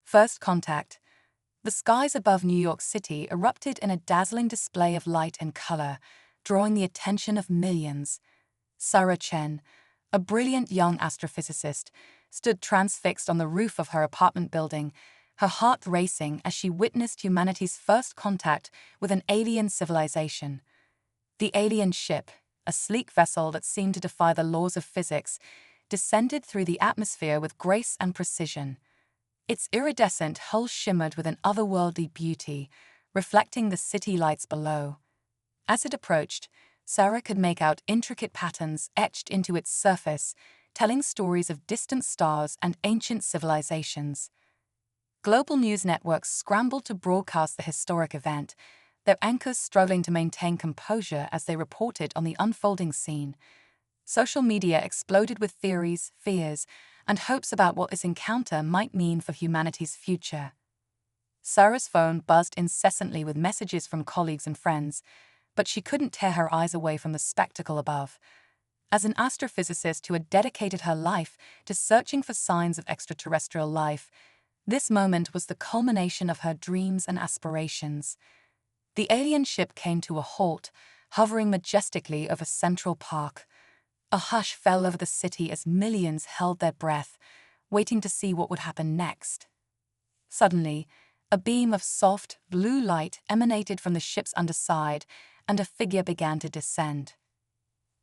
First contact. The skies above New York City erupted in a dazzling display of light and color, drawing the attention of millions. Sarah Chen, a brilliant young astrophysicist, stood transfixed on the roof of her apartment building, her heart racing as she witnessed humanity's first contact with an alien civilization. The alien ship, a sleek vessel that seemed to defy the laws of physics, descended through the atmosphere with grace and precision. Its iridescent hull shimmered with an otherworldly beauty, reflecting the city lights below. As it approached, Sarah could make out intricate patterns etched into its surface, telling stories of distant stars and ancient civilizations. Global news networks scrambled to broadcast the historic event, their anchors struggling to maintain composure as they reported on the unfolding scene. Social media exploded with theories, fears, and hopes about what this encounter might mean for humanity's future. Sarah's phone buzzed incessantly with messages from colleagues and friends, but she couldn't tear her eyes away from the spectacle above. As an astrophysicist who had dedicated her life to searching for signs of extraterrestrial life, this moment was the culmination of her dreams and aspirations. The alien ship came to a halt, hovering majestically over Central Park. A hush fell over the city as millions held their breath, waiting to see what would happen next. Suddenly, a beam of soft, blue light emanated from the ship's underside, and a figure began to descend.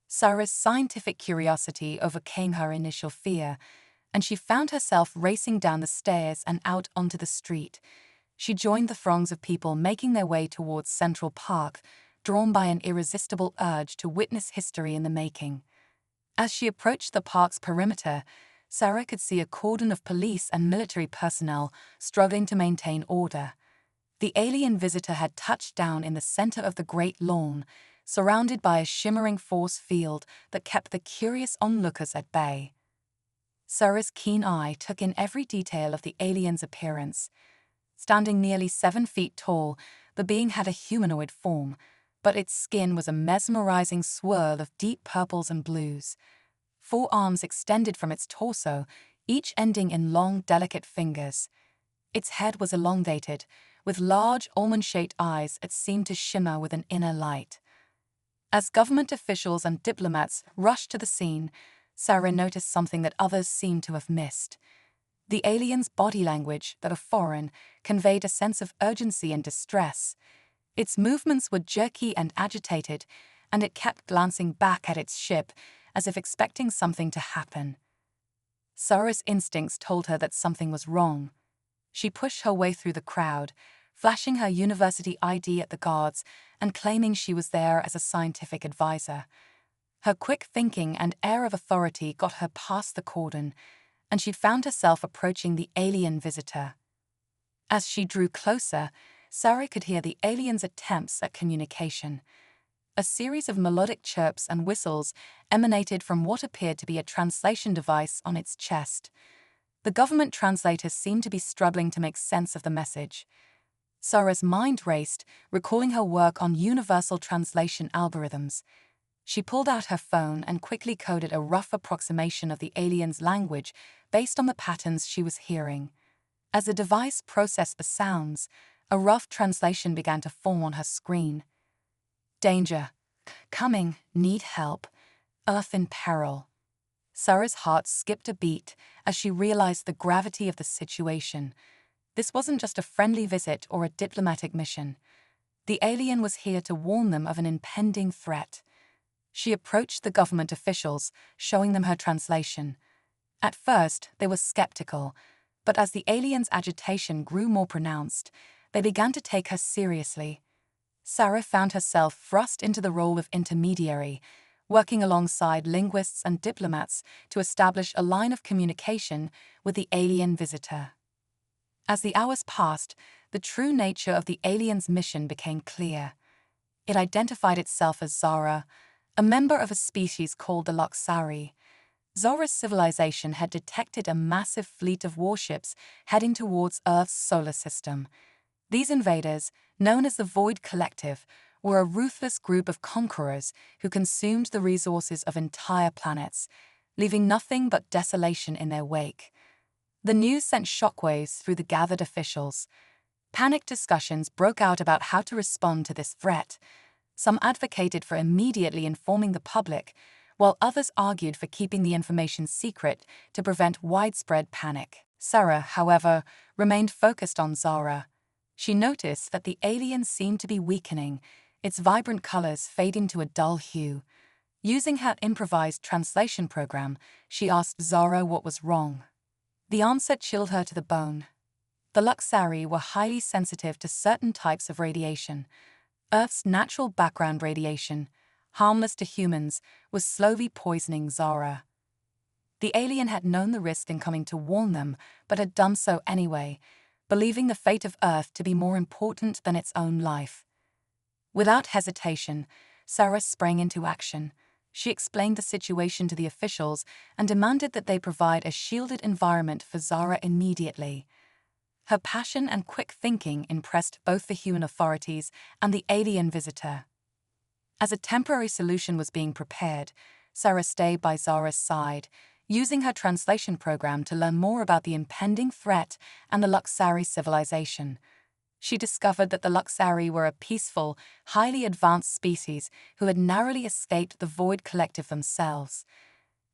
Sarah's scientific curiosity overcame her initial fear, and she found herself racing down the stairs and out onto the street. She joined the throngs of people making their way towards Central Park, drawn by an irresistible urge to witness history in the making. As she approached the park's perimeter, Sarah could see a cordon of police and military personnel struggling to maintain order. The alien visitor had touched down in the center of the Great Lawn, surrounded by a shimmering force field that kept the curious onlookers at bay. Sarah's keen eye took in every detail of the alien's appearance. Standing nearly 7 feet tall, the being had a humanoid form, but its skin was a mesmerizing swirl of deep purples and blues. 4 arms extended from its torso, each ending in long, delicate fingers. Its head was elongated, with large, almond-shaped eyes that seemed to shimmer with an inner light. As government officials and diplomats rushed to the scene, Sarah noticed something that others seemed to have missed. The alien's body language, that of foreign, conveyed a sense of urgency and distress. Its movements were jerky and agitated, and it kept glancing back at its ship as if expecting something to happen. Sarah's instincts told her that something was wrong. She pushed her way through the crowd, flashing her university ID at the guards and claiming she was there as a scientific advisor. Her quick thinking and air of authority got her past the cordon, and she found herself approaching the alien visitor. As she drew closer, Sarah could hear the alien's attempts at communication. A series of melodic chirps and whistles emanated from what appeared to be a translation device on its chest. The government translators seemed to be struggling to make sense of the message. Sarah's mind raced, recalling her work on universal translation algorithms. She pulled out her phone and quickly coded a rough approximation of the alien's language based on the patterns she was hearing. As the device processed the sounds, a rough translation began to form on her screen. Danger. Coming. Need help. Earth in peril. Sarah's heart skipped a beat as she realized the gravity of the situation. This wasn't just a friendly visit or a diplomatic mission. The alien was here to warn them of an impending threat. She approached the government officials, showing them her translation. At first, they were skeptical, but as the alien's agitation grew more pronounced, they began to take her seriously. Sarah found herself thrust into the role of intermediary, working alongside linguists and diplomats to establish a line of communication with the alien visitor. As the hours passed, the true nature of the alien's mission became clear. It identified itself as Zara, a member of a species called the Loxari. Zora's civilization had detected a massive fleet of warships heading towards Earth's solar system. These invaders, known as the Void Collective, were a ruthless group of conquerors who consumed the resources of entire planets, leaving nothing but desolation in their wake. The news sent shockwaves through the gathered officials. Panicked discussions broke out about how to respond to this threat. Some advocated for immediately informing the public, while others argued for keeping the information secret to prevent widespread panic. Sarah, however, remained focused on Zara. She noticed that the alien seemed to be weakening, its vibrant colors fading to a dull hue. Using her improvised translation program, she asked Zara what was wrong. The answer chilled her to the bone. The Luxari were highly sensitive to certain types of radiation. Earth's natural background radiation, harmless to humans, was slowly poisoning Zara. The alien had known the risk in coming to warn them, but had done so anyway, believing the fate of Earth to be more important than its own life. Without hesitation, Sarah sprang into action. She explained the situation to the officials and demanded that they provide a shielded environment for Zara immediately. Her passion and quick thinking impressed both the human authorities and the alien visitor. As a temporary solution was being prepared, Sarah stayed by Zara's side, using her translation program to learn more about the impending threat and the Luxari civilization. She discovered that the Luxari were a peaceful, highly advanced species who had narrowly escaped the Void Collective themselves.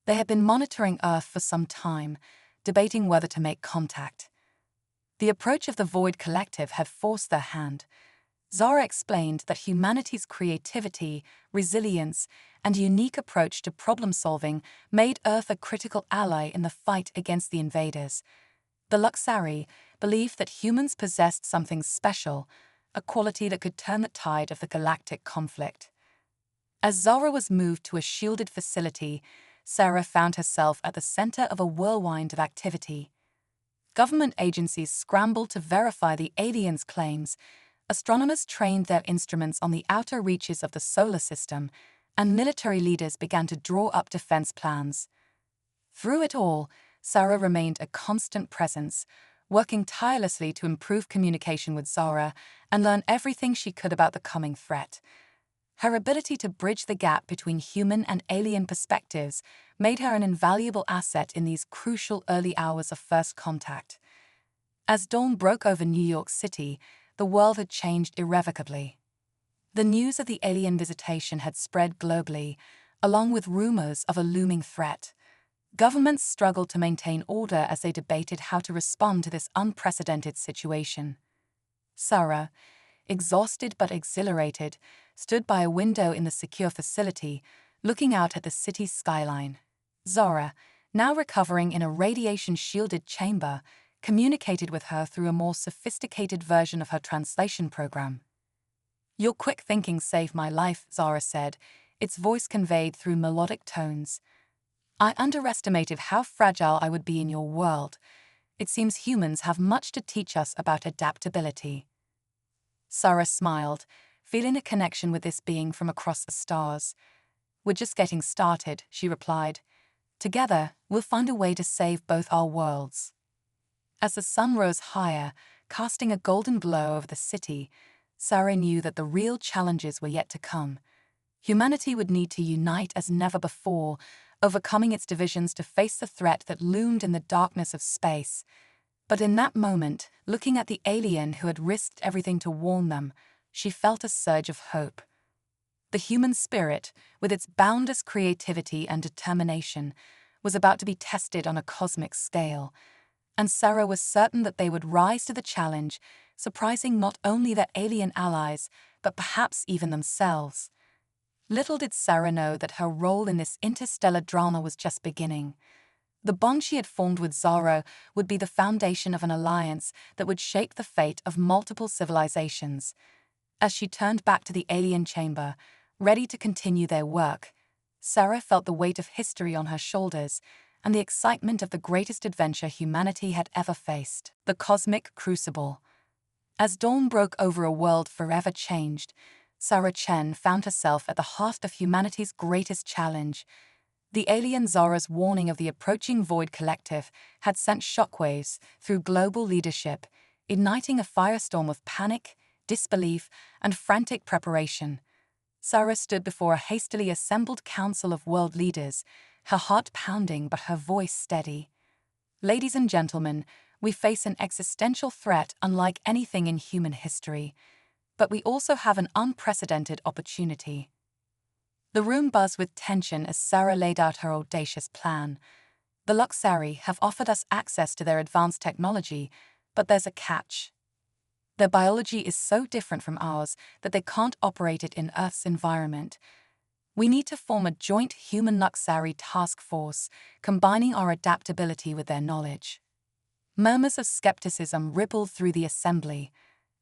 They had been monitoring Earth for some time, debating whether to make contact. The approach of the Void Collective had forced their hand. Zara explained that humanity's creativity, resilience, and unique approach to problem-solving made Earth a critical ally in the fight against the invaders. The Luxari believed that humans possessed something special, a quality that could turn the tide of the galactic conflict. As Zara was moved to a shielded facility, Sarah found herself at the center of a whirlwind of activity. Government agencies scrambled to verify the aliens' claims, astronomers trained their instruments on the outer reaches of the solar system, and military leaders began to draw up defense plans. Through it all, Sarah remained a constant presence, working tirelessly to improve communication with Zara and learn everything she could about the coming threat. Her ability to bridge the gap between human and alien perspectives made her an invaluable asset in these crucial early hours of first contact. As dawn broke over New York City, the world had changed irrevocably. The news of the alien visitation had spread globally, along with rumors of a looming threat. Governments struggled to maintain order as they debated how to respond to this unprecedented situation. Sarah, exhausted but exhilarated, stood by a window in the secure facility, looking out at the city's skyline. Zara, now recovering in a radiation-shielded chamber, communicated with her through a more sophisticated version of her translation program. "Your quick thinking saved my life," Zara said, its voice conveyed through melodic tones. "I underestimated how fragile I would be in your world. It seems humans have much to teach us about adaptability." Sarah smiled, feeling a connection with this being from across the stars. "We're just getting started," she replied. "Together, we'll find a way to save both our worlds." As the sun rose higher, casting a golden glow over the city, Sarah knew that the real challenges were yet to come. Humanity would need to unite as never before, overcoming its divisions to face the threat that loomed in the darkness of space. But in that moment, looking at the alien who had risked everything to warn them, she felt a surge of hope. The human spirit, with its boundless creativity and determination, was about to be tested on a cosmic scale, and Sarah was certain that they would rise to the challenge, surprising not only their alien allies, but perhaps even themselves. Little did Sarah know that her role in this interstellar drama was just beginning. The bond she had formed with Zara would be the foundation of an alliance that would shape the fate of multiple civilizations. As she turned back to the alien chamber, ready to continue their work, Sarah felt the weight of history on her shoulders and the excitement of the greatest adventure humanity had ever faced, the cosmic crucible. As dawn broke over a world forever changed, Sarah Chen found herself at the heart of humanity's greatest challenge. The alien Zara's warning of the approaching Void Collective had sent shockwaves through global leadership, igniting a firestorm of panic, disbelief, and frantic preparation. Sarah stood before a hastily assembled council of world leaders, her heart pounding but her voice steady. Ladies and gentlemen, we face an existential threat unlike anything in human history, but we also have an unprecedented opportunity. The room buzzed with tension as Sarah laid out her audacious plan. The Luxari have offered us access to their advanced technology, but there's a catch. Their biology is so different from ours that they can't operate it in Earth's environment. We need to form a joint human Luxari task force, combining our adaptability with their knowledge. Murmurs of skepticism rippled through the assembly.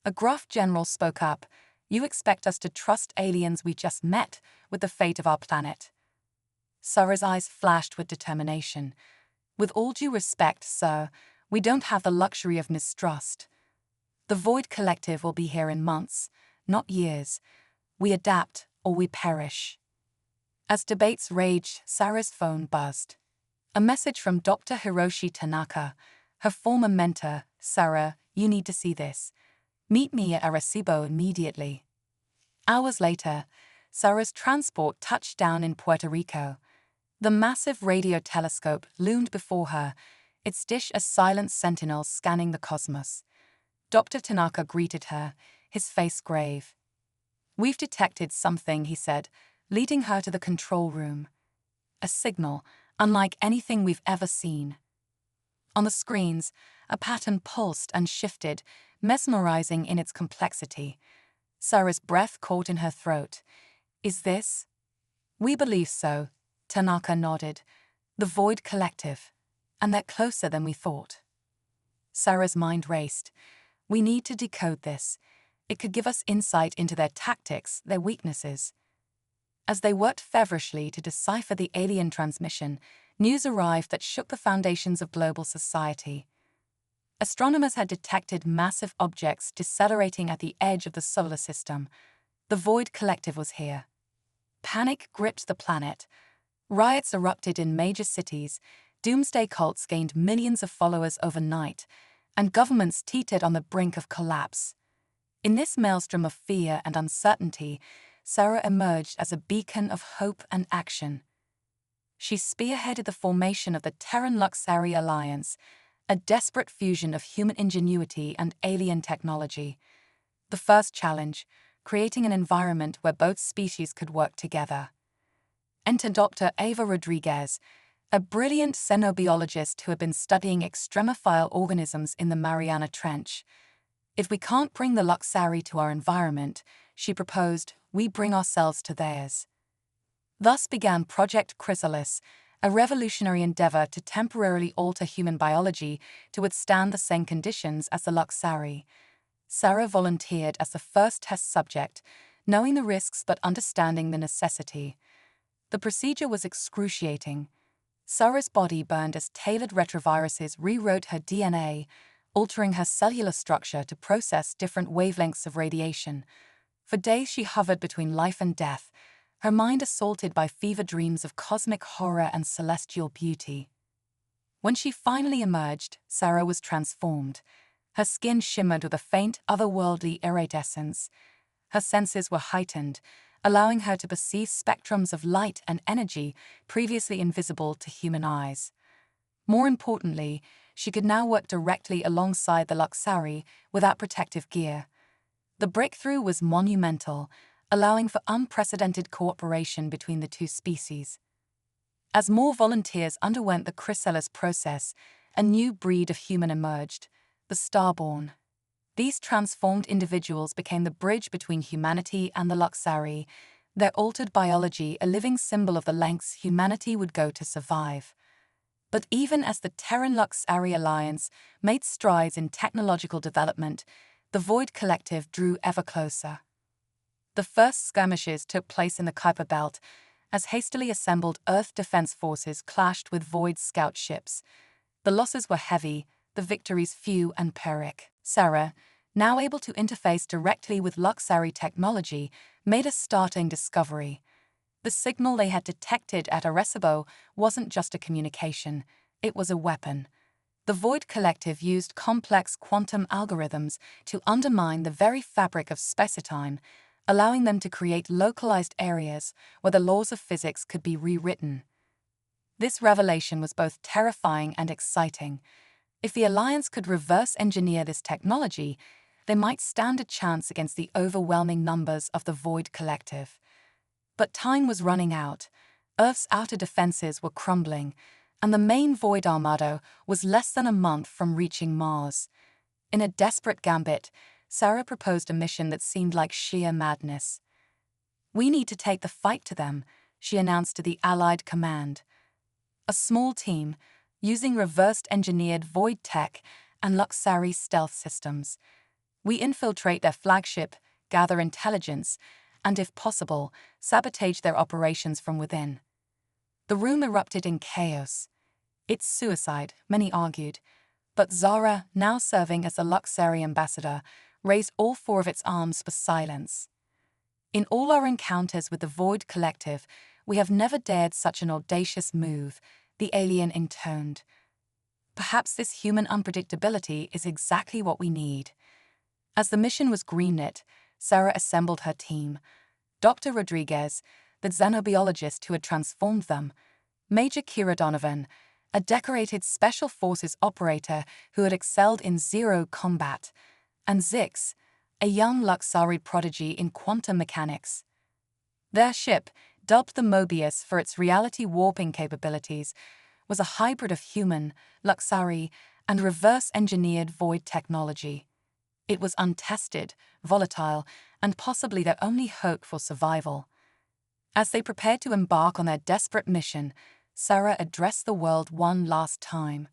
A gruff general spoke up. "You expect us to trust aliens we just met with the fate of our planet?" Sarah's eyes flashed with determination. "With all due respect, sir, we don't have the luxury of mistrust. The Void Collective will be here in months, not years. We adapt or we perish." As debates raged, Sarah's phone buzzed. A message from Dr. Hiroshi Tanaka, her former mentor. "Sarah, you need to see this. Meet me at Arecibo immediately." Hours later, Sarah's transport touched down in Puerto Rico. The massive radio telescope loomed before her, its dish a silent sentinel scanning the cosmos. Dr. Tanaka greeted her, his face grave. "We've detected something," he said, leading her to the control room. A signal, unlike anything we've ever seen. On the screens, a pattern pulsed and shifted, mesmerizing in its complexity. Sarah's breath caught in her throat. "Is this?" "We believe so," Tanaka nodded. "The Void Collective. And they're closer than we thought." Sarah's mind raced. "We need to decode this. It could give us insight into their tactics, their weaknesses." As they worked feverishly to decipher the alien transmission, news arrived that shook the foundations of global society. Astronomers had detected massive objects decelerating at the edge of the solar system. The Void Collective was here. Panic gripped the planet. Riots erupted in major cities, doomsday cults gained millions of followers overnight, and governments teetered on the brink of collapse. In this maelstrom of fear and uncertainty, Sarah emerged as a beacon of hope and action. She spearheaded the formation of the Terran Luxari Alliance, a desperate fusion of human ingenuity and alien technology. The first challenge, creating an environment where both species could work together. Enter Dr. Ava Rodriguez, a brilliant xenobiologist who had been studying extremophile organisms in the Mariana Trench. "If we can't bring the Luxari to our environment," she proposed, "we bring ourselves to theirs." Thus began Project Chrysalis, a revolutionary endeavor to temporarily alter human biology to withstand the same conditions as the Luxari. Sarah volunteered as the first test subject, knowing the risks but understanding the necessity. The procedure was excruciating. Sarah's body burned as tailored retroviruses rewrote her DNA, altering her cellular structure to process different wavelengths of radiation. For days she hovered between life and death, her mind assaulted by fever dreams of cosmic horror and celestial beauty. When she finally emerged, Sarah was transformed. Her skin shimmered with a faint, otherworldly iridescence. Her senses were heightened, allowing her to perceive spectrums of light and energy previously invisible to human eyes. More importantly, she could now work directly alongside the Luxari without protective gear. The breakthrough was monumental, allowing for unprecedented cooperation between the two species. As more volunteers underwent the chrysalis process, a new breed of human emerged, the Starborn. These transformed individuals became the bridge between humanity and the Luxari, their altered biology a living symbol of the lengths humanity would go to survive. But even as the Terran Luxari Alliance made strides in technological development, the Void Collective drew ever closer. The first skirmishes took place in the Kuiper Belt, as hastily assembled Earth Defense Forces clashed with Void scout ships. The losses were heavy, the victories few and Pyrrhic. Sarah, now able to interface directly with Luxari technology, made a startling discovery. The signal they had detected at Arecibo wasn't just a communication, it was a weapon. The Void Collective used complex quantum algorithms to undermine the very fabric of space-time, allowing them to create localized areas where the laws of physics could be rewritten. This revelation was both terrifying and exciting. If the Alliance could reverse engineer this technology, they might stand a chance against the overwhelming numbers of the Void Collective. But time was running out. Earth's outer defenses were crumbling, and the main Void Armada was less than a month from reaching Mars. In a desperate gambit, Sarah proposed a mission that seemed like sheer madness. "We need to take the fight to them," she announced to the Allied command. A small team, using reversed-engineered Void tech and Luxari stealth systems. "We infiltrate their flagship, gather intelligence, and if possible, sabotage their operations from within." The room erupted in chaos. "It's suicide," many argued, but Zara, now serving as the Luxari ambassador, raised all four of its arms for silence. "In all our encounters with the Void Collective, we have never dared such an audacious move," the alien intoned. "Perhaps this human unpredictability is exactly what we need." As the mission was greenlit, Sarah assembled her team. Dr. Rodriguez, the xenobiologist who had transformed them, Major Kira Donovan, a decorated Special Forces operator who had excelled in zero combat, and Zix, a young Luxari prodigy in quantum mechanics. Their ship, dubbed the Mobius for its reality warping capabilities, was a hybrid of human, Luxari, and reverse-engineered Void technology. It was untested, volatile, and possibly their only hope for survival. As they prepared to embark on their desperate mission, Sarah addressed the world one last time.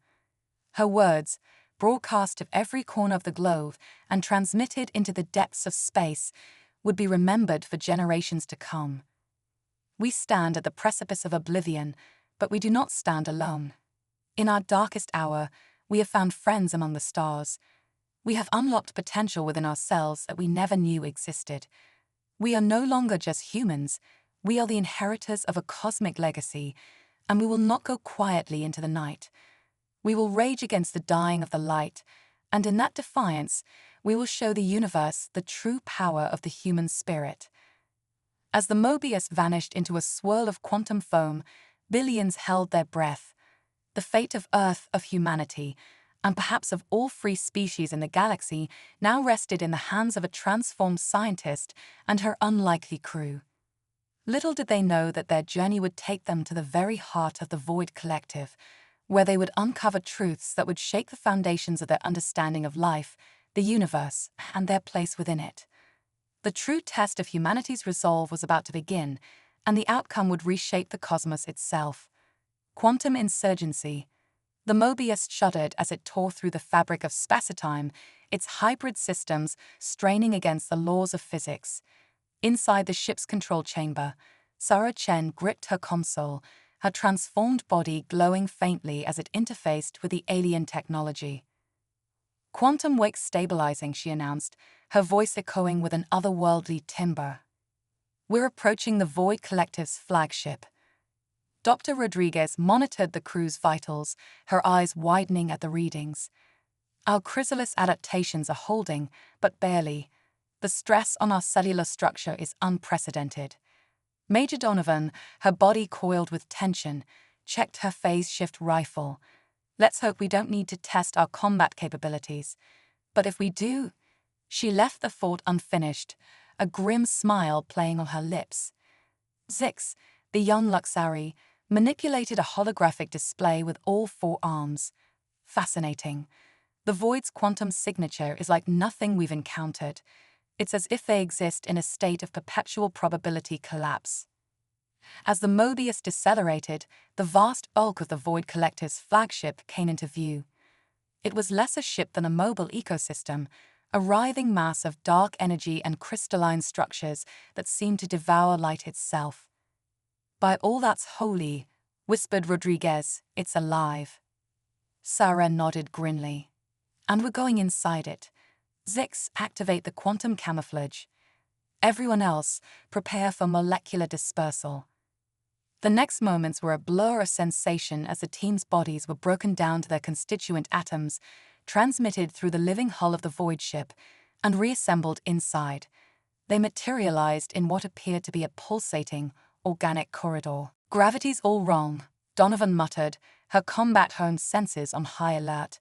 Her words, broadcast to every corner of the globe and transmitted into the depths of space, would be remembered for generations to come. "We stand at the precipice of oblivion, but we do not stand alone. In our darkest hour, we have found friends among the stars. We have unlocked potential within ourselves that we never knew existed. We are no longer just humans, we are the inheritors of a cosmic legacy, and we will not go quietly into the night. We will rage against the dying of the light, and in that defiance, we will show the universe the true power of the human spirit." As the Mobius vanished into a swirl of quantum foam, billions held their breath. The fate of Earth, of humanity, and perhaps of all free species in the galaxy, now rested in the hands of a transformed scientist and her unlikely crew. Little did they know that their journey would take them to the very heart of the Void Collective, where they would uncover truths that would shake the foundations of their understanding of life, the universe, and their place within it. The true test of humanity's resolve was about to begin, and the outcome would reshape the cosmos itself. Quantum insurgency. The Mobius shuddered as it tore through the fabric of spacetime, its hybrid systems straining against the laws of physics. Inside the ship's control chamber, Sarah Chen gripped her console, her transformed body glowing faintly as it interfaced with the alien technology. "Quantum wake stabilizing," she announced, her voice echoing with an otherworldly timbre. "We're approaching the Void Collective's flagship." Dr. Rodriguez monitored the crew's vitals, her eyes widening at the readings. "Our chrysalis adaptations are holding, but barely. The stress on our cellular structure is unprecedented." Major Donovan, her body coiled with tension, checked her phase shift rifle. "Let's hope we don't need to test our combat capabilities. But if we do..." She left the thought unfinished, a grim smile playing on her lips. Zix, the young Luxari, manipulated a holographic display with all four arms. "Fascinating. The Void's quantum signature is like nothing we've encountered. It's as if they exist in a state of perpetual probability collapse." As the Mobius decelerated, the vast bulk of the Void Collective's flagship came into view. It was less a ship than a mobile ecosystem, a writhing mass of dark energy and crystalline structures that seemed to devour light itself. "By all that's holy," whispered Rodriguez, "it's alive." Sarah nodded grimly. "And we're going inside it. Zix, activate the quantum camouflage. Everyone else, prepare for molecular dispersal." The next moments were a blur of sensation as the team's bodies were broken down to their constituent atoms, transmitted through the living hull of the Void ship, and reassembled inside. They materialized in what appeared to be a pulsating, organic corridor. "Gravity's all wrong," Donovan muttered, her combat-honed senses on high alert.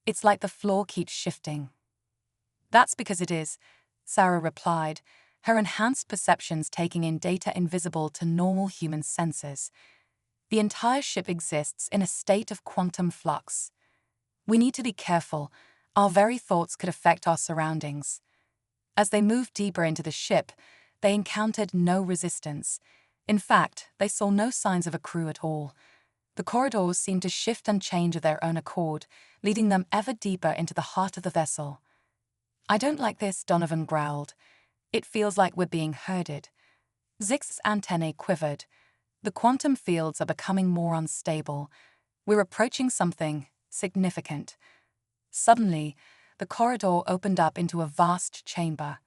It's like the floor keeps shifting. That's because it is, Sarah replied, her enhanced perceptions taking in data invisible to normal human senses. The entire ship exists in a state of quantum flux. We need to be careful. Our very thoughts could affect our surroundings. As they moved deeper into the ship, they encountered no resistance. In fact, they saw no signs of a crew at all. The corridors seemed to shift and change of their own accord, leading them ever deeper into the heart of the vessel. I don't like this, Donovan growled. It feels like we're being herded. Zix's antennae quivered. The quantum fields are becoming more unstable. We're approaching something significant. Suddenly, the corridor opened up into a vast chamber.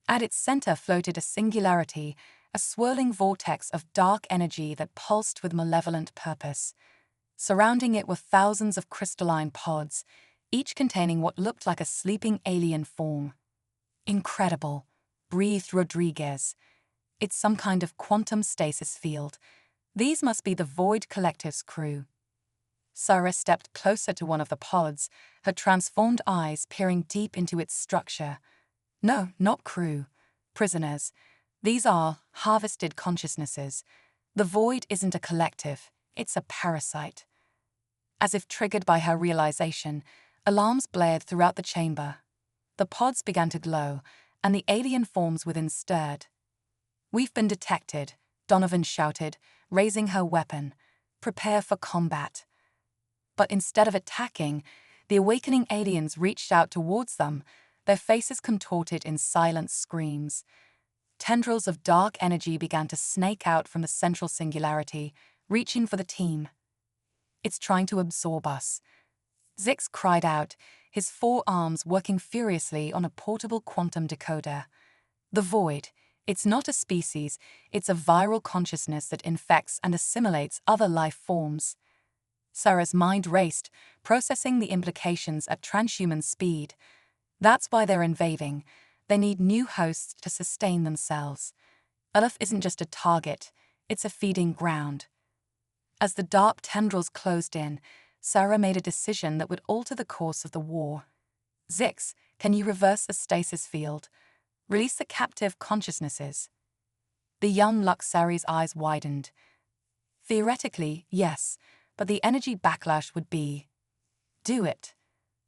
At its center floated a singularity, a swirling vortex of dark energy that pulsed with malevolent purpose. Surrounding it were thousands of crystalline pods, each containing what looked like a sleeping alien form. Incredible, breathed Rodriguez. It's some kind of quantum stasis field. These must be the Void Collective's crew. Sarah stepped closer to one of the pods, her transformed eyes peering deep into its structure. No, not crew. Prisoners. These are harvested consciousnesses. The Void isn't a collective, it's a parasite. As if triggered by her realization, alarms blared throughout the chamber. The pods began to glow, and the alien forms within stirred. We've been detected, Donovan shouted, raising her weapon. Prepare for combat. But instead of attacking, the awakening aliens reached out towards them, their faces contorted in silent screams. Tendrils of dark energy began to snake out from the central singularity, reaching for the team. It's trying to absorb us. Zix cried out, his forearms working furiously on a portable quantum decoder. The Void. It's not a species, it's a viral consciousness that infects and assimilates other life forms. Sarah's mind raced, processing the implications at transhuman speed. That's why they're invading. They need new hosts to sustain themselves. Earth isn't just a target, it's a feeding ground. As the dark tendrils closed in, Sarah made a decision that would alter the course of the war. Zix, can you reverse the stasis field? Release the captive consciousnesses. The young Luxari's eyes widened. Theoretically, yes, but the energy backlash would be. Do it,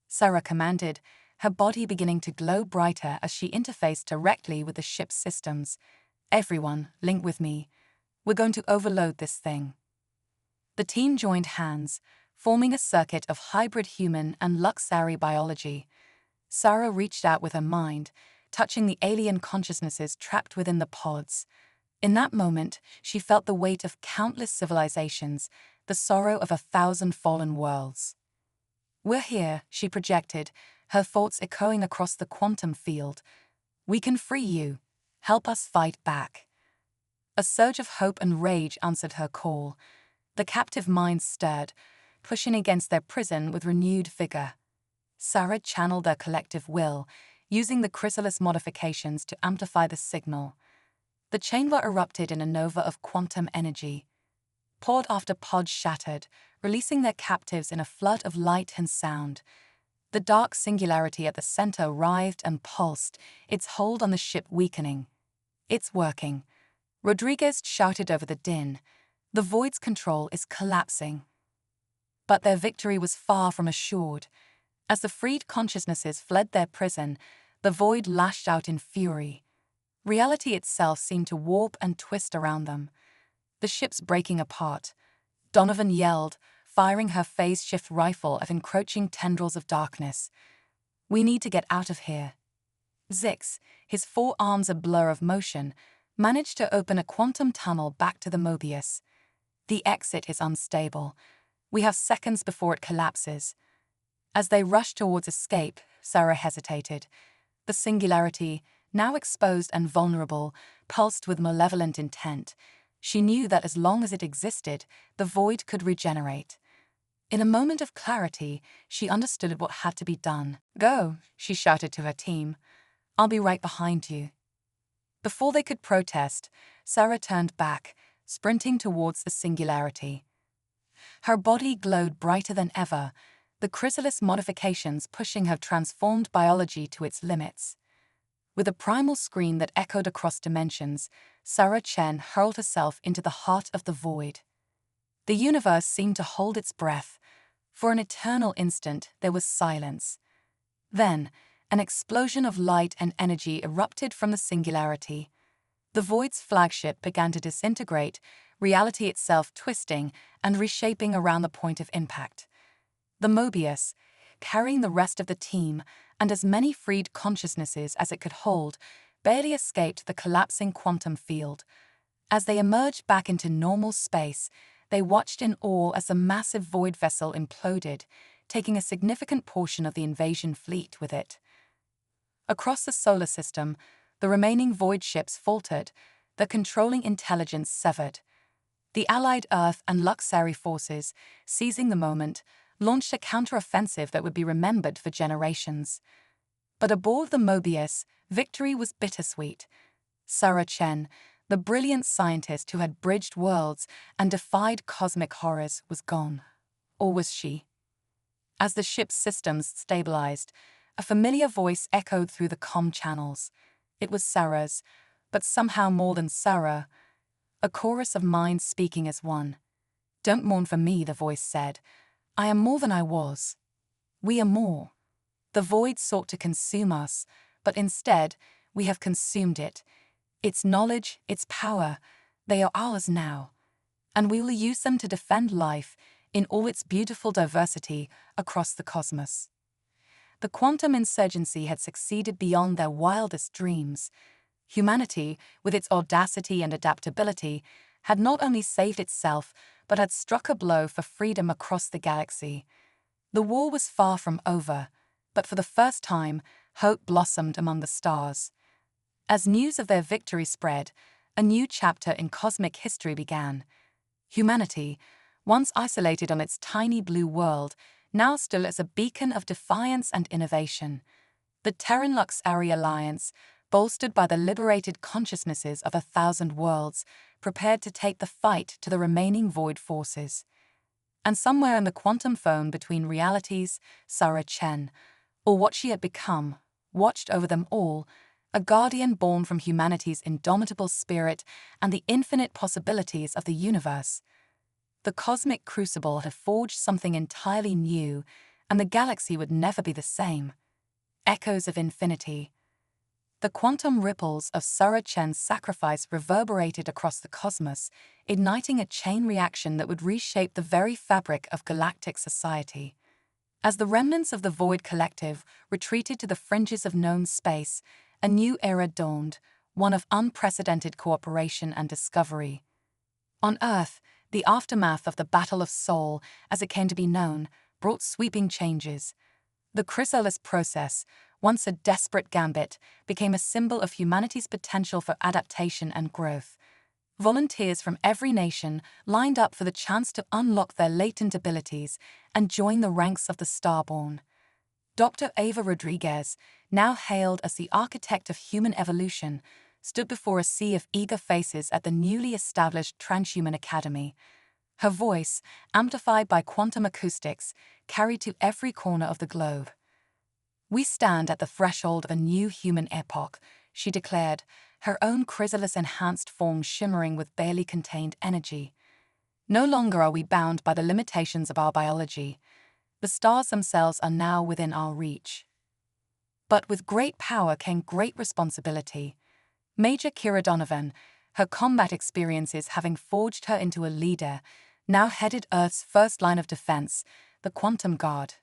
Sarah commanded, her body beginning to glow brighter as she interfaced directly with the ship's systems. Everyone, link with me. We're going to overload this thing. The team joined hands, forming a circuit of hybrid human and Luxari biology. Sarah reached out with her mind, touching the alien consciousnesses trapped within the pods. In that moment, she felt the weight of countless civilizations, the sorrow of 1,000 fallen worlds. We're here, she projected, her thoughts echoing across the quantum field. We can free you. Help us fight back. A surge of hope and rage answered her call. The captive minds stirred, pushing against their prison with renewed vigor. Sarah channeled their collective will, using the chrysalis modifications to amplify the signal. The chamber erupted in a nova of quantum energy. Pod after pod shattered, releasing their captives in a flood of light and sound. The dark singularity at the center writhed and pulsed, its hold on the ship weakening. It's working. Rodriguez shouted over the din. The Void's control is collapsing. But their victory was far from assured. As the freed consciousnesses fled their prison, the Void lashed out in fury. Reality itself seemed to warp and twist around them. The ship's breaking apart. Donovan yelled, firing her phase-shift rifle at encroaching tendrils of darkness. We need to get out of here. Zix, his forearms a blur of motion, managed to open a quantum tunnel back to the Mobius. The exit is unstable. We have seconds before it collapses. As they rushed towards escape, Sarah hesitated. The singularity, now exposed and vulnerable, pulsed with malevolent intent. She knew that as long as it existed, the Void could regenerate. In a moment of clarity, she understood what had to be done. Go, she shouted to her team. I'll be right behind you. Before they could protest, Sarah turned back, sprinting towards the singularity. Her body glowed brighter than ever, the chrysalis modifications pushing her transformed biology to its limits. With a primal scream that echoed across dimensions, Sarah Chen hurled herself into the heart of the void. The universe seemed to hold its breath. For an eternal instant, there was silence. Then, an explosion of light and energy erupted from the singularity. The void's flagship began to disintegrate, reality itself twisting and reshaping around the point of impact. The Mobius, carrying the rest of the team and as many freed consciousnesses as it could hold, barely escaped the collapsing quantum field. As they emerged back into normal space, they watched in awe as the massive void vessel imploded, taking a significant portion of the invasion fleet with it. Across the solar system, the remaining void ships faltered, their controlling intelligence severed. The allied Earth and Luxari forces, seizing the moment, launched a counter-offensive that would be remembered for generations. But aboard the Mobius, victory was bittersweet. Sarah Chen, the brilliant scientist who had bridged worlds and defied cosmic horrors, was gone. Or was she? As the ship's systems stabilized, a familiar voice echoed through the comm channels. It was Sarah's, but somehow more than Sarah. A chorus of minds speaking as one. "Don't mourn for me," the voice said. "I am more than I was. We are more. The void sought to consume us, but instead, we have consumed it. Its knowledge, its power, they are ours now. And we will use them to defend life in all its beautiful diversity across the cosmos." The quantum insurgency had succeeded beyond their wildest dreams. Humanity, with its audacity and adaptability, had not only saved itself, but had struck a blow for freedom across the galaxy. The war was far from over, but for the first time, hope blossomed among the stars. As news of their victory spread, a new chapter in cosmic history began. Humanity, once isolated on its tiny blue world, now stood as a beacon of defiance and innovation. The Terran-Luxari alliance, bolstered by the liberated consciousnesses of 1,000 worlds, prepared to take the fight to the remaining void forces. And somewhere in the quantum phone between realities, Sarah Chen, or what she had become, watched over them all, a guardian born from humanity's indomitable spirit and the infinite possibilities of the universe. The cosmic crucible had forged something entirely new, and the galaxy would never be the same. Echoes of infinity. The quantum ripples of Sarah Chen's sacrifice reverberated across the cosmos, igniting a chain reaction that would reshape the very fabric of galactic society. As the remnants of the Void Collective retreated to the fringes of known space, a new era dawned, one of unprecedented cooperation and discovery. On Earth, the aftermath of the Battle of Soul, as it came to be known, brought sweeping changes. The chrysalis process, once a desperate gambit, became a symbol of humanity's potential for adaptation and growth. Volunteers from every nation lined up for the chance to unlock their latent abilities and join the ranks of the Starborn. Dr. Ava Rodriguez, now hailed as the architect of human evolution, stood before a sea of eager faces at the newly established Transhuman Academy. Her voice, amplified by quantum acoustics, carried to every corner of the globe. "We stand at the threshold of a new human epoch," she declared, her own chrysalis-enhanced form shimmering with barely contained energy. "No longer are we bound by the limitations of our biology. The stars themselves are now within our reach." But with great power came great responsibility. Major Kira Donovan, her combat experiences having forged her into a leader, now headed Earth's first line of defense, the Quantum Guard.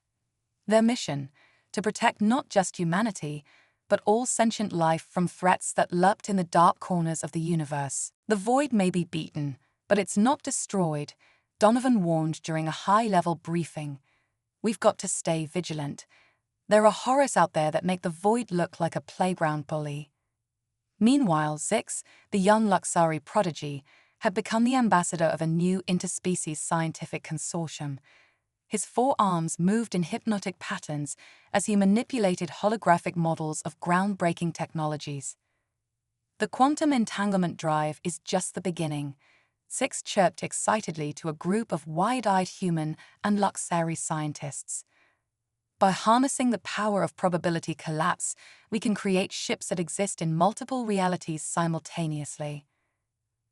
Their mission, to protect not just humanity, but all sentient life from threats that lurked in the dark corners of the universe. "The void may be beaten, but it's not destroyed," Donovan warned during a high-level briefing. "We've got to stay vigilant. There are horrors out there that make the void look like a playground bully." Meanwhile, Zix, the young Luxari prodigy, had become the ambassador of a new interspecies scientific consortium. His forearms moved in hypnotic patterns as he manipulated holographic models of groundbreaking technologies. "The quantum entanglement drive is just the beginning," Six chirped excitedly to a group of wide-eyed human and Luxari scientists. By harnessing the power of probability collapse, we can create ships that exist in multiple realities simultaneously.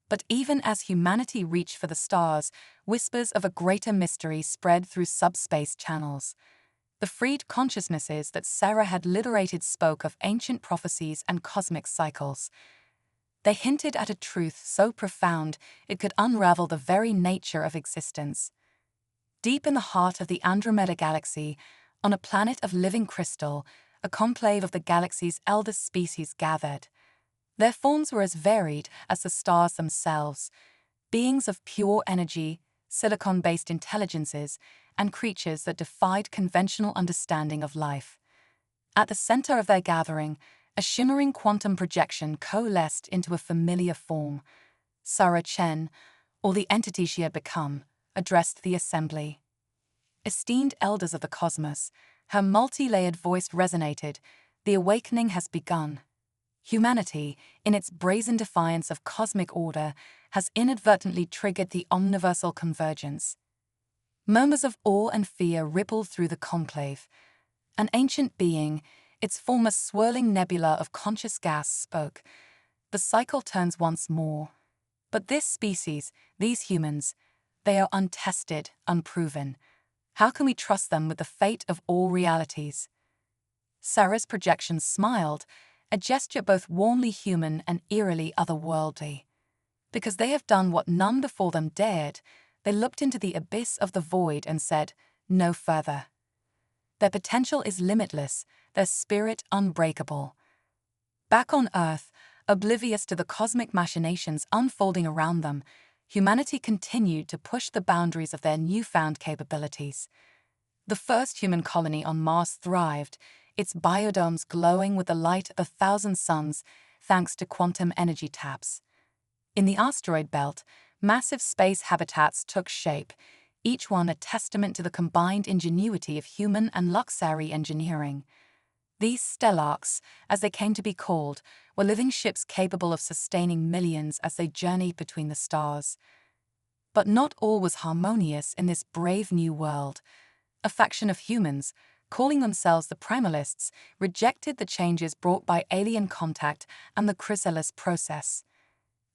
But even as humanity reached for the stars, whispers of a greater mystery spread through subspace channels. The freed consciousnesses that Sarah had liberated spoke of ancient prophecies and cosmic cycles. They hinted at a truth so profound it could unravel the very nature of existence. Deep in the heart of the Andromeda Galaxy, on a planet of living crystal, a conclave of the galaxy's eldest species gathered. Their forms were as varied as the stars themselves, beings of pure energy, silicon-based intelligences, and creatures that defied conventional understanding of life. At the center of their gathering, a shimmering quantum projection coalesced into a familiar form. Sarah Chen, or the entity she had become, addressed the assembly. Esteemed elders of the cosmos, her multi-layered voice resonated. The awakening has begun. Humanity, in its brazen defiance of cosmic order, has inadvertently triggered the omniversal convergence. Murmurs of awe and fear rippled through the conclave. An ancient being, its form a swirling nebula of conscious gas, spoke. The cycle turns once more. But this species, these humans, they are untested, unproven. How can we trust them with the fate of all realities? Sarah's projection smiled, a gesture both warmly human and eerily otherworldly. Because they have done what none before them dared, they looked into the abyss of the void and said, "No further." Their potential is limitless, their spirit unbreakable. Back on Earth, oblivious to the cosmic machinations unfolding around them, humanity continued to push the boundaries of their newfound capabilities. The first human colony on Mars thrived, its biodomes glowing with the light of 1,000 suns thanks to quantum energy taps. In the asteroid belt, massive space habitats took shape, each one a testament to the combined ingenuity of human and Luxari engineering. These stellarks, as they came to be called, were living ships capable of sustaining millions as they journeyed between the stars. But not all was harmonious in this brave new world. A faction of humans, calling themselves the Primalists, rejected the changes brought by alien contact and the chrysalis process.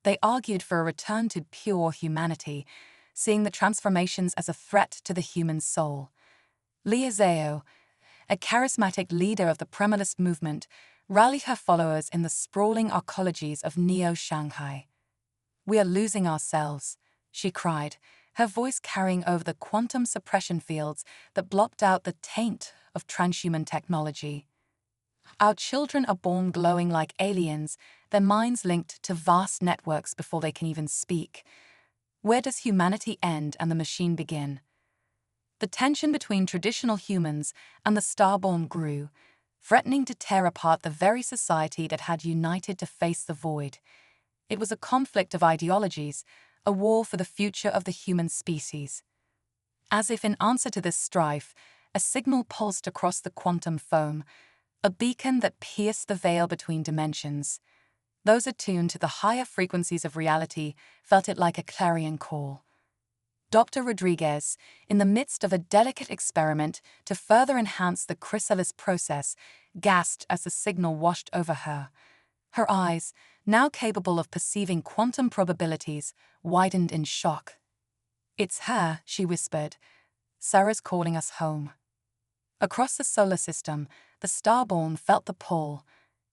They argued for a return to pure humanity, seeing the transformations as a threat to the human soul. Lia Zhao, a charismatic leader of the Primalist movement, rallied her followers in the sprawling arcologies of Neo-Shanghai. "We are losing ourselves," she cried, her voice carrying over the quantum suppression fields that blocked out the taint of transhuman technology. "Our children are born glowing like aliens, their minds linked to vast networks before they can even speak. Where does humanity end and the machine begin?" The tension between traditional humans and the starborn grew, threatening to tear apart the very society that had united to face the void. It was a conflict of ideologies, a war for the future of the human species. As if in answer to this strife, a signal pulsed across the quantum foam, a beacon that pierced the veil between dimensions. Those attuned to the higher frequencies of reality felt it like a clarion call. Dr. Rodriguez, in the midst of a delicate experiment to further enhance the chrysalis process, gasped as the signal washed over her. Her eyes, now capable of perceiving quantum probabilities, widened in shock. "It's her," she whispered. "Sarah's calling us home." Across the solar system, the starborn felt the pull.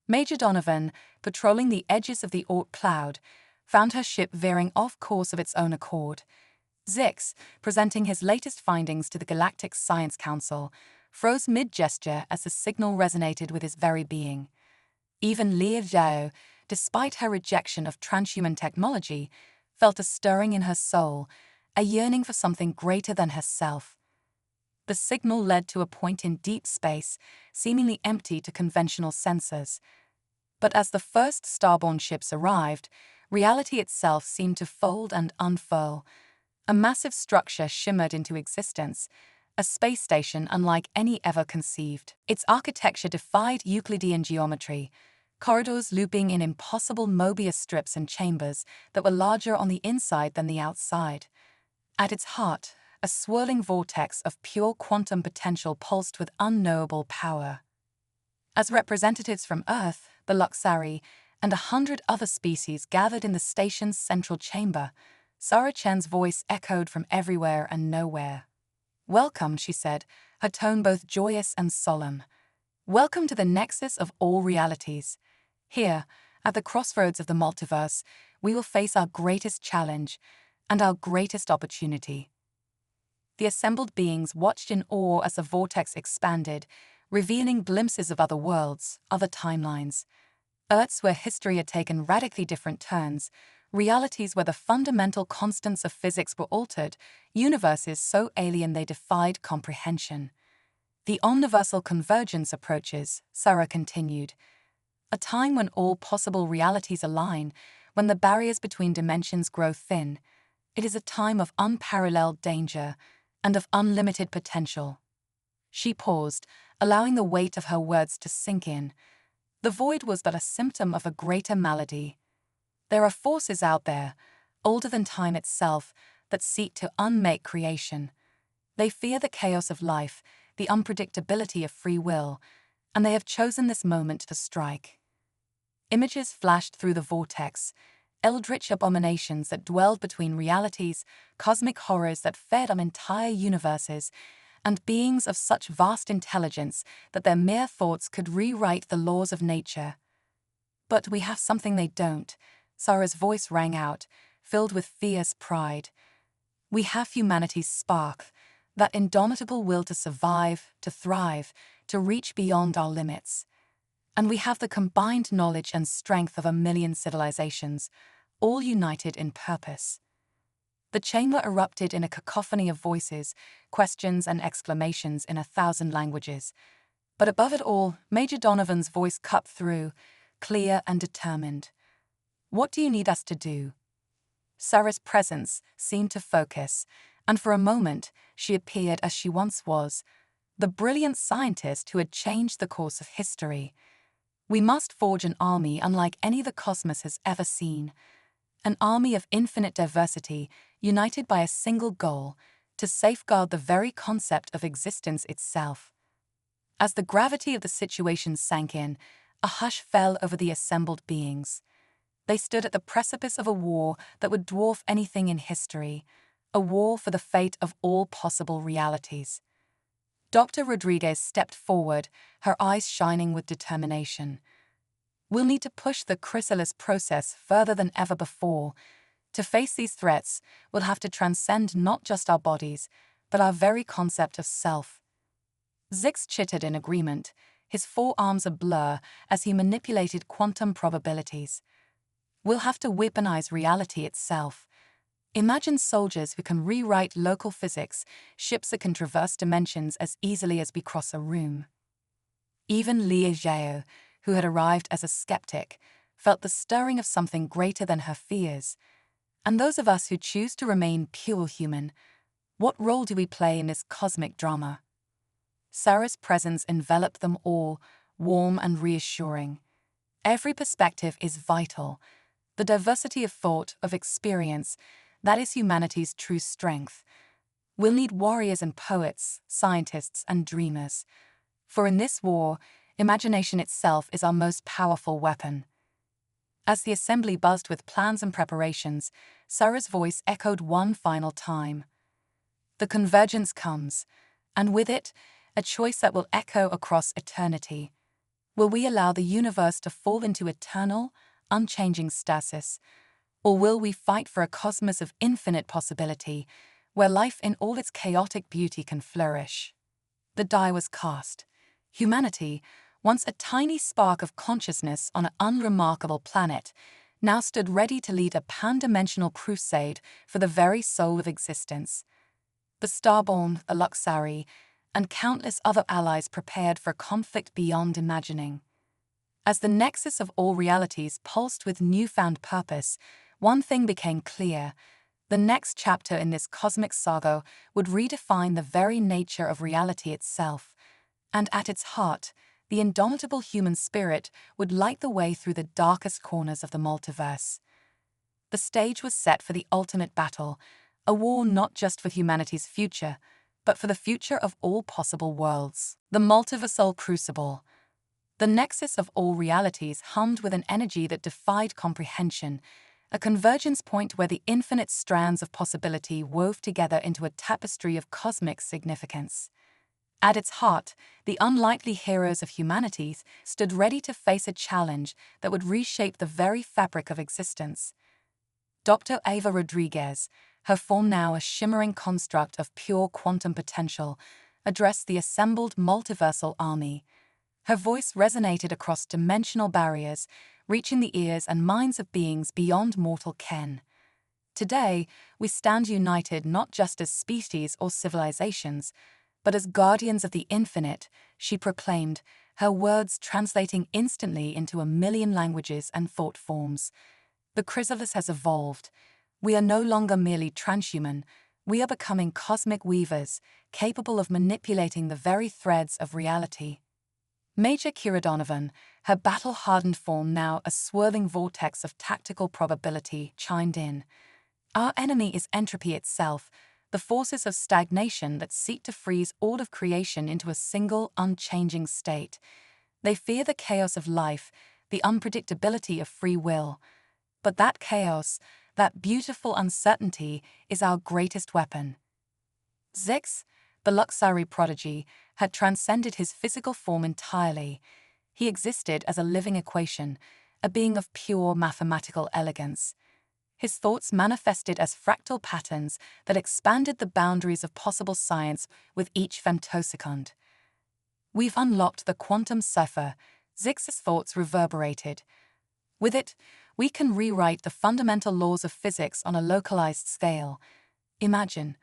Major Donovan, patrolling the edges of the Oort cloud, found her ship veering off course of its own accord. Zix, presenting his latest findings to the Galactic Science Council, froze mid-gesture as the signal resonated with his very being. Even Lia Zhao, despite her rejection of transhuman technology, felt a stirring in her soul, a yearning for something greater than herself. The signal led to a point in deep space, seemingly empty to conventional sensors. But as the first starborn ships arrived, reality itself seemed to fold and unfurl. A massive structure shimmered into existence, a space station unlike any ever conceived. Its architecture defied Euclidean geometry, corridors looping in impossible Mobius strips and chambers that were larger on the inside than the outside. At its heart, a swirling vortex of pure quantum potential pulsed with unknowable power. As representatives from Earth, the Luxari, and 100 other species gathered in the station's central chamber, Sarah Chen's voice echoed from everywhere and nowhere. "Welcome," she said, her tone both joyous and solemn. "Welcome to the nexus of all realities. Here, at the crossroads of the multiverse, we will face our greatest challenge and our greatest opportunity." The assembled beings watched in awe as the vortex expanded, revealing glimpses of other worlds, other timelines. Earths where history had taken radically different turns, realities where the fundamental constants of physics were altered, universes so alien they defied comprehension. "The omniversal convergence approaches," Sarah continued. "A time when all possible realities align, when the barriers between dimensions grow thin. It is a time of unparalleled danger and of unlimited potential." She paused, allowing the weight of her words to sink in. The void was but a symptom of a greater malady. There are forces out there, older than time itself, that seek to unmake creation. They fear the chaos of life, the unpredictability of free will, and they have chosen this moment to strike. Images flashed through the vortex, eldritch abominations that dwelled between realities, cosmic horrors that fed on entire universes, and beings of such vast intelligence that their mere thoughts could rewrite the laws of nature. "But we have something they don't," Sarah's voice rang out, filled with fierce pride. "We have humanity's spark, that indomitable will to survive, to thrive, to reach beyond our limits. And we have the combined knowledge and strength of 1,000,000 civilizations, all united in purpose." The chamber erupted in a cacophony of voices, questions and exclamations in 1,000 languages. But above it all, Major Donovan's voice cut through, clear and determined. "What do you need us to do?" Sarah's presence seemed to focus, and for a moment she appeared as she once was, the brilliant scientist who had changed the course of history. "We must forge an army unlike any the cosmos has ever seen. An army of infinite diversity, united by a single goal, to safeguard the very concept of existence itself." As the gravity of the situation sank in, a hush fell over the assembled beings. They stood at the precipice of a war that would dwarf anything in history, a war for the fate of all possible realities. Dr. Rodriguez stepped forward, her eyes shining with determination. "We'll need to push the chrysalis process further than ever before. To face these threats, we'll have to transcend not just our bodies, but our very concept of self." Zix chittered in agreement, his forearms a blur as he manipulated quantum probabilities. "We'll have to weaponize reality itself. Imagine soldiers who can rewrite local physics, ships that can traverse dimensions as easily as we cross a room." Even Lie Zhao, who had arrived as a skeptic, felt the stirring of something greater than her fears. And those of us who choose to remain pure human, what role do we play in this cosmic drama? Sarah's presence enveloped them all, warm and reassuring. Every perspective is vital. The diversity of thought, of experience, that is humanity's true strength. We'll need warriors and poets, scientists and dreamers. For in this war, imagination itself is our most powerful weapon. As the assembly buzzed with plans and preparations, Sarah's voice echoed one final time. "The convergence comes, and with it, a choice that will echo across eternity. Will we allow the universe to fall into eternal, unchanging stasis, or will we fight for a cosmos of infinite possibility, where life in all its chaotic beauty can flourish?" The die was cast. Humanity, once a tiny spark of consciousness on an unremarkable planet, now stood ready to lead a pan-dimensional crusade for the very soul of existence. The Starborn, the Luxari, and countless other allies prepared for conflict beyond imagining. As the nexus of all realities pulsed with newfound purpose, one thing became clear: the next chapter in this cosmic saga would redefine the very nature of reality itself, and at its heart, the indomitable human spirit would light the way through the darkest corners of the multiverse. The stage was set for the ultimate battle, a war not just for humanity's future, but for the future of all possible worlds. The multiversal crucible. The nexus of all realities hummed with an energy that defied comprehension, a convergence point where the infinite strands of possibility wove together into a tapestry of cosmic significance. At its heart, the unlikely heroes of humanity stood ready to face a challenge that would reshape the very fabric of existence. Dr. Ava Rodriguez, her form now a shimmering construct of pure quantum potential, addressed the assembled multiversal army. Her voice resonated across dimensional barriers, reaching the ears and minds of beings beyond mortal ken. Today, we stand united not just as species or civilizations, but as guardians of the infinite, she proclaimed, her words translating instantly into 1,000,000 languages and thought forms. The chrysalis has evolved. We are no longer merely transhuman. We are becoming cosmic weavers, capable of manipulating the very threads of reality. Major Kira Donovan, her battle-hardened form now a swirling vortex of tactical probability, chimed in. Our enemy is entropy itself, the forces of stagnation that seek to freeze all of creation into a single, unchanging state. They fear the chaos of life, the unpredictability of free will. But that chaos, that beautiful uncertainty, is our greatest weapon. Zix, the Luxari prodigy, had transcended his physical form entirely. He existed as a living equation, a being of pure mathematical elegance. His thoughts manifested as fractal patterns that expanded the boundaries of possible science with each femtosecond. We've unlocked the quantum cipher, Zix's thoughts reverberated. With it, we can rewrite the fundamental laws of physics on a localized scale. Imagine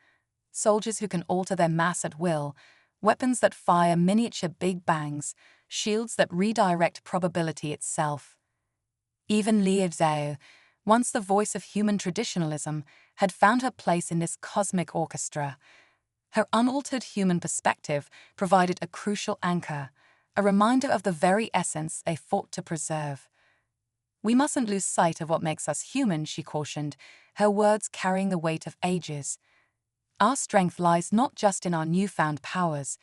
soldiers who can alter their mass at will, weapons that fire miniature big bangs, shields that redirect probability itself. Even Liu Zhao, once the voice of human traditionalism, had found her place in this cosmic orchestra. Her unaltered human perspective provided a crucial anchor, a reminder of the very essence they fought to preserve. We mustn't lose sight of what makes us human, she cautioned, her words carrying the weight of ages. Our strength lies not just in our newfound powers,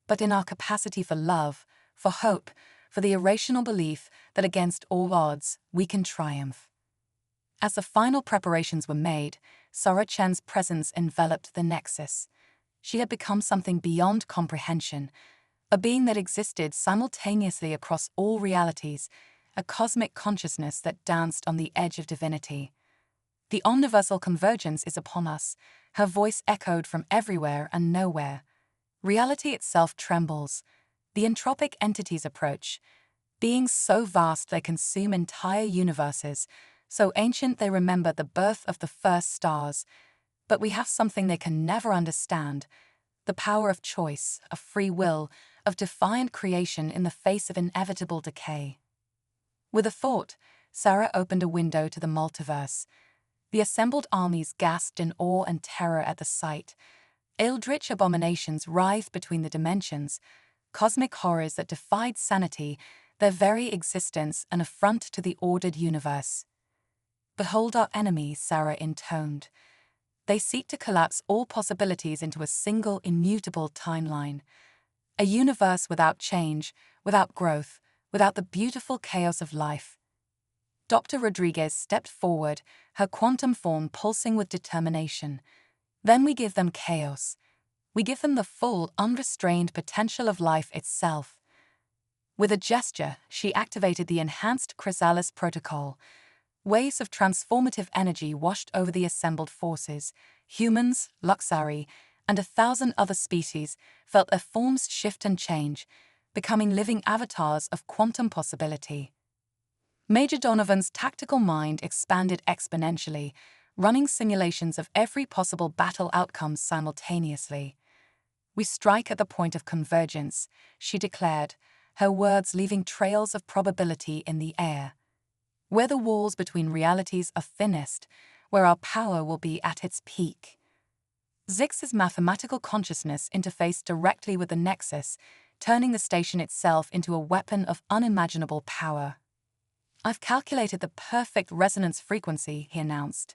but in our capacity for love, for hope, for the irrational belief that against all odds, we can triumph. As the final preparations were made, Sarah Chen's presence enveloped the Nexus. She had become something beyond comprehension, a being that existed simultaneously across all realities, a cosmic consciousness that danced on the edge of divinity. The omniversal convergence is upon us, her voice echoed from everywhere and nowhere. Reality itself trembles. The entropic entities approach, beings so vast they consume entire universes, so ancient they remember the birth of the first stars. But we have something they can never understand, the power of choice, of free will, of defiant creation in the face of inevitable decay. With a thought, Sarah opened a window to the multiverse. The assembled armies gasped in awe and terror at the sight. Eldritch abominations writhed between the dimensions, cosmic horrors that defied sanity, their very existence an affront to the ordered universe. Behold our enemy, Sarah intoned. They seek to collapse all possibilities into a single immutable timeline. A universe without change, without growth, without the beautiful chaos of life. Dr. Rodriguez stepped forward, her quantum form pulsing with determination. Then we give them chaos. We give them the full, unrestrained potential of life itself. With a gesture, she activated the enhanced chrysalis protocol. Waves of transformative energy washed over the assembled forces. Humans, Luxari, and 1,000 other species felt their forms shift and change, becoming living avatars of quantum possibility. Major Donovan's tactical mind expanded exponentially, running simulations of every possible battle outcome simultaneously. We strike at the point of convergence, she declared, her words leaving trails of probability in the air. Where the walls between realities are thinnest, where our power will be at its peak. Zix's mathematical consciousness interfaced directly with the Nexus, turning the station itself into a weapon of unimaginable power. "I've calculated the perfect resonance frequency," he announced.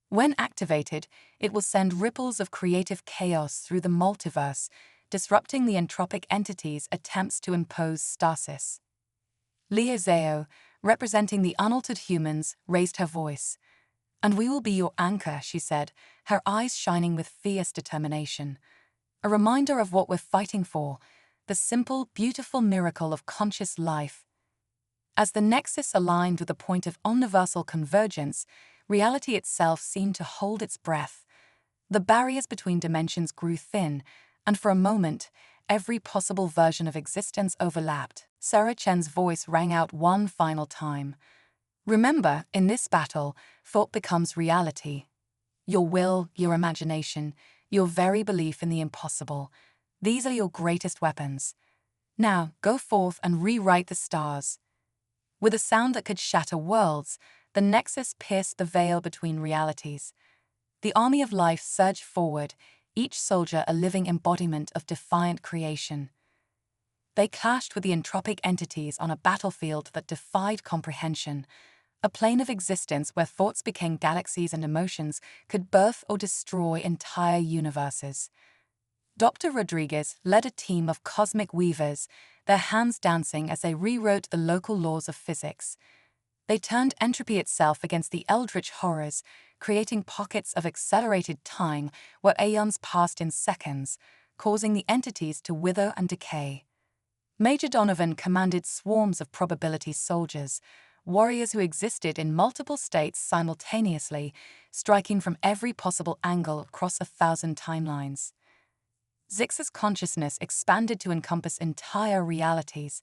"When activated, it will send ripples of creative chaos through the multiverse, disrupting the entropic entity's attempts to impose stasis." Lea Zhao, representing the unaltered humans, raised her voice. "And we will be your anchor," she said, her eyes shining with fierce determination. "A reminder of what we're fighting for, the simple, beautiful miracle of conscious life." As the nexus aligned with the point of universal convergence, reality itself seemed to hold its breath. The barriers between dimensions grew thin, and for a moment, every possible version of existence overlapped. Sarah Chen's voice rang out one final time. "Remember, in this battle, thought becomes reality. Your will, your imagination, your very belief in the impossible. These are your greatest weapons. Now, go forth and rewrite the stars." With a sound that could shatter worlds, the nexus pierced the veil between realities. The army of life surged forward, each soldier a living embodiment of defiant creation. They clashed with the entropic entities on a battlefield that defied comprehension, a plane of existence where thoughts became galaxies and emotions could birth or destroy entire universes. Dr. Rodriguez led a team of cosmic weavers, their hands dancing as they rewrote the local laws of physics. They turned entropy itself against the eldritch horrors, creating pockets of accelerated time where aeons passed in seconds, causing the entities to wither and decay. Major Donovan commanded swarms of probability soldiers, warriors who existed in multiple states simultaneously, striking from every possible angle across 1,000 timelines. Zix's consciousness expanded to encompass entire realities.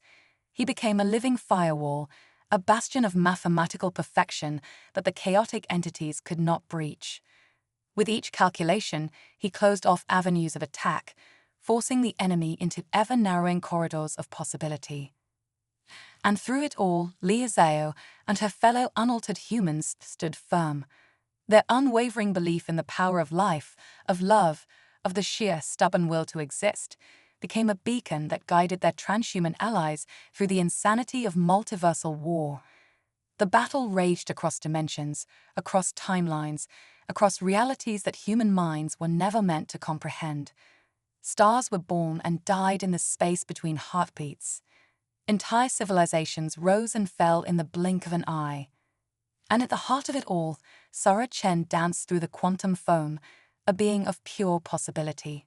He became a living firewall, a bastion of mathematical perfection that the chaotic entities could not breach. With each calculation, he closed off avenues of attack, forcing the enemy into ever-narrowing corridors of possibility. And through it all, Lea Zhao and her fellow unaltered humans stood firm. Their unwavering belief in the power of life, of love, of the sheer stubborn will to exist, became a beacon that guided their transhuman allies through the insanity of multiversal war. The battle raged across dimensions, across timelines, across realities that human minds were never meant to comprehend. Stars were born and died in the space between heartbeats. Entire civilizations rose and fell in the blink of an eye. And at the heart of it all, Sarah Chen danced through the quantum foam, a being of pure possibility.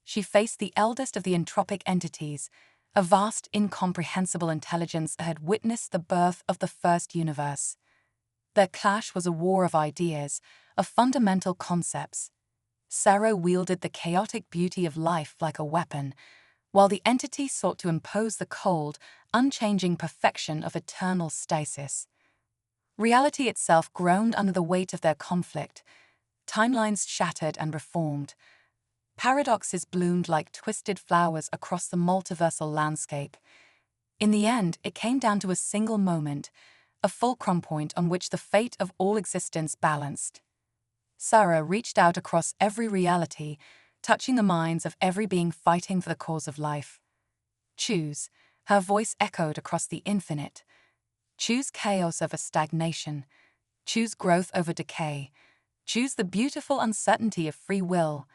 She faced the eldest of the entropic entities, a vast, incomprehensible intelligence that had witnessed the birth of the first universe. Their clash was a war of ideas, of fundamental concepts. Sarah wielded the chaotic beauty of life like a weapon, while the entity sought to impose the cold, unchanging perfection of eternal stasis. Reality itself groaned under the weight of their conflict. Timelines shattered and reformed. Paradoxes bloomed like twisted flowers across the multiversal landscape. In the end, it came down to a single moment, a fulcrum point on which the fate of all existence balanced. Sarah reached out across every reality, touching the minds of every being fighting for the cause of life. "Choose," her voice echoed across the infinite. "Choose chaos over stagnation. Choose growth over decay. Choose the beautiful uncertainty of free will."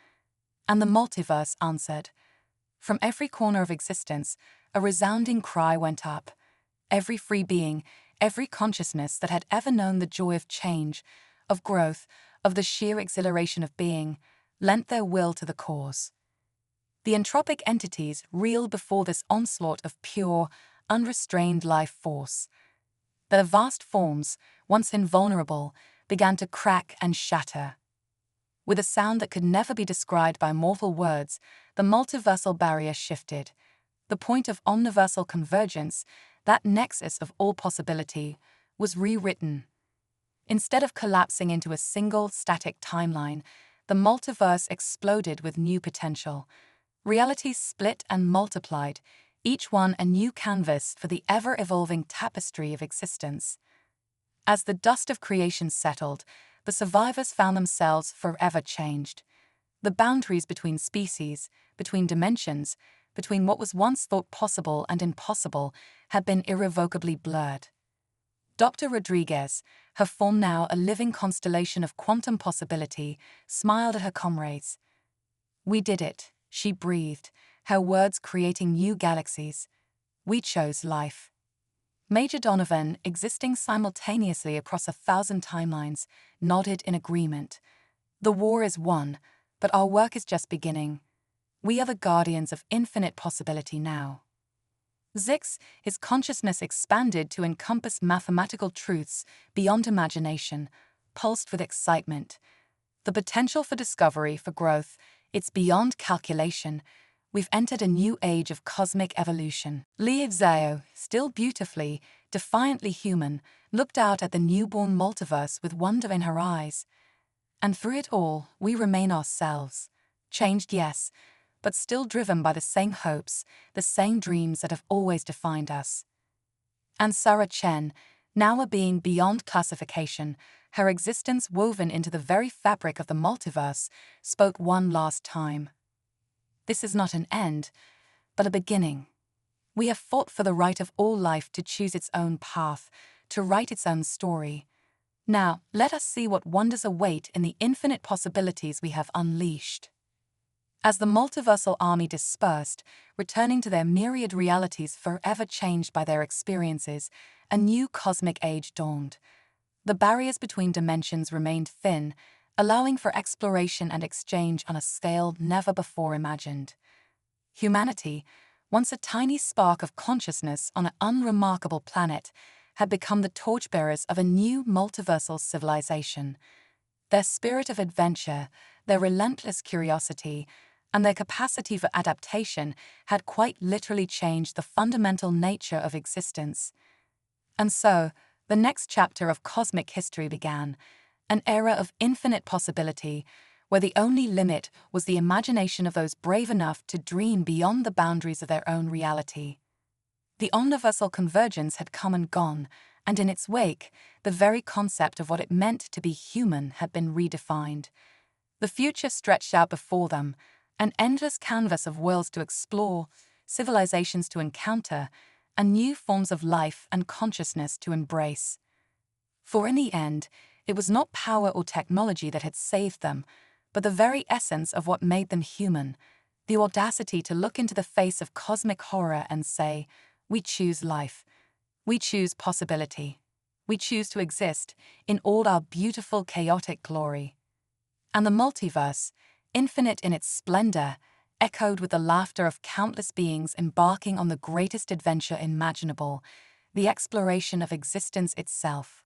And the multiverse answered. From every corner of existence, a resounding cry went up. Every free being, every consciousness that had ever known the joy of change, of growth, of the sheer exhilaration of being, lent their will to the cause. The entropic entities reeled before this onslaught of pure, unrestrained life force. Their vast forms, once invulnerable, began to crack and shatter. With a sound that could never be described by mortal words, the multiversal barrier shifted. The point of omniversal convergence, that nexus of all possibility, was rewritten. Instead of collapsing into a single, static timeline, the multiverse exploded with new potential. Realities split and multiplied, each one a new canvas for the ever-evolving tapestry of existence. As the dust of creation settled, the survivors found themselves forever changed. The boundaries between species, between dimensions, between what was once thought possible and impossible had been irrevocably blurred. Dr. Rodriguez, her form now a living constellation of quantum possibility, smiled at her comrades. "We did it," she breathed, her words creating new galaxies. "We chose life." Major Donovan, existing simultaneously across 1,000 timelines, nodded in agreement. "The war is won, but our work is just beginning. We are the guardians of infinite possibility now." Zix, his consciousness expanded to encompass mathematical truths beyond imagination, pulsed with excitement. The potential for discovery, for growth, it's beyond calculation. We've entered a new age of cosmic evolution. Liu Zhao, still beautifully, defiantly human, looked out at the newborn multiverse with wonder in her eyes. "And through it all, we remain ourselves. Changed, yes, but still driven by the same hopes, the same dreams that have always defined us." And Sarah Chen, now a being beyond classification, her existence woven into the very fabric of the multiverse, spoke one last time. "This is not an end, but a beginning. We have fought for the right of all life to choose its own path, to write its own story. Now, let us see what wonders await in the infinite possibilities we have unleashed." As the multiversal army dispersed, returning to their myriad realities forever changed by their experiences, a new cosmic age dawned. The barriers between dimensions remained thin, allowing for exploration and exchange on a scale never before imagined. Humanity, once a tiny spark of consciousness on an unremarkable planet, had become the torchbearers of a new multiversal civilization. Their spirit of adventure, their relentless curiosity, and their capacity for adaptation had quite literally changed the fundamental nature of existence. And so, the next chapter of cosmic history began, an era of infinite possibility, where the only limit was the imagination of those brave enough to dream beyond the boundaries of their own reality. The omniversal convergence had come and gone, and in its wake, the very concept of what it meant to be human had been redefined. The future stretched out before them, an endless canvas of worlds to explore, civilizations to encounter, and new forms of life and consciousness to embrace. For in the end, it was not power or technology that had saved them, but the very essence of what made them human, the audacity to look into the face of cosmic horror and say, "We choose life. We choose possibility. We choose to exist in all our beautiful, chaotic glory." And the multiverse, infinite in its splendor, echoed with the laughter of countless beings embarking on the greatest adventure imaginable, the exploration of existence itself.